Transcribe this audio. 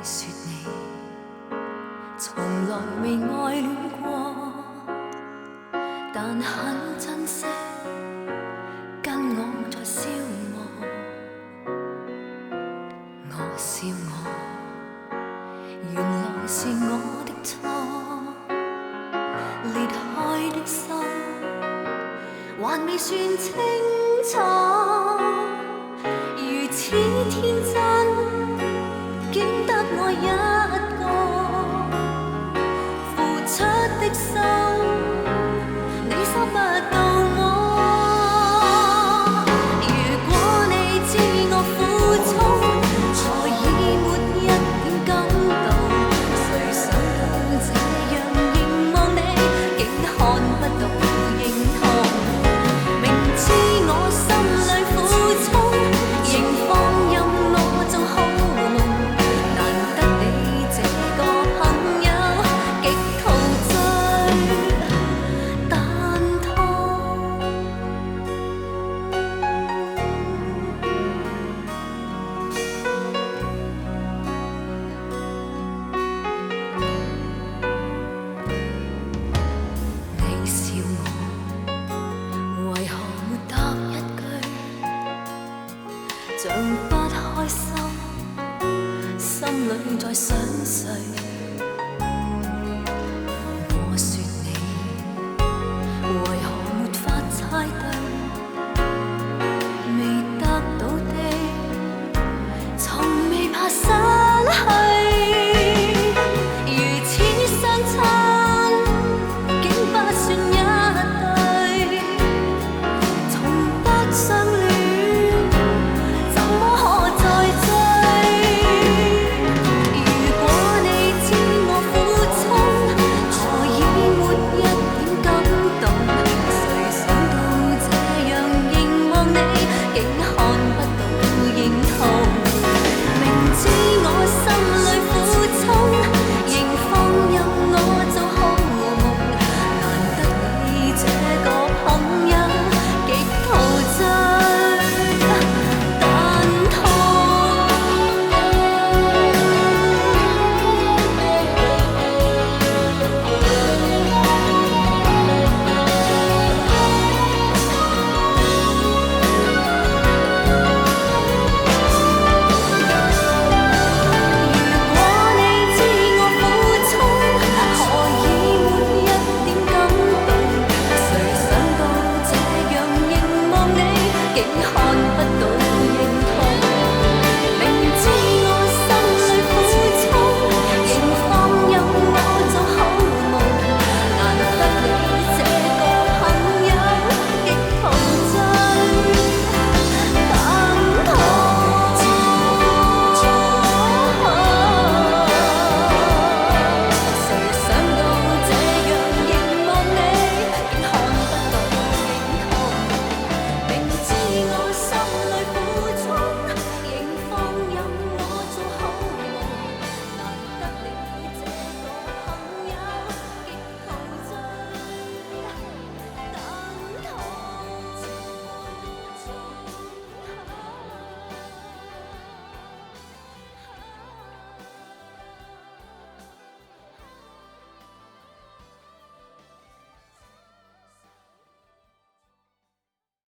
说你从来未爱恋过，但很珍惜跟我在消磨。我笑我，原来是我的错，裂开的心还未算清楚，如此天真，竟得我一个，付出的心，你收不到我。如果你知我苦衷，何以没一點感動？誰想到這樣凝望你，竟看不到認同。明知我心裏苦衷，仍放任我做好夢。難得你這個朋友，極陶醉蛋痛。你笑我，為何沒答一句？像不開心，心裏在想誰？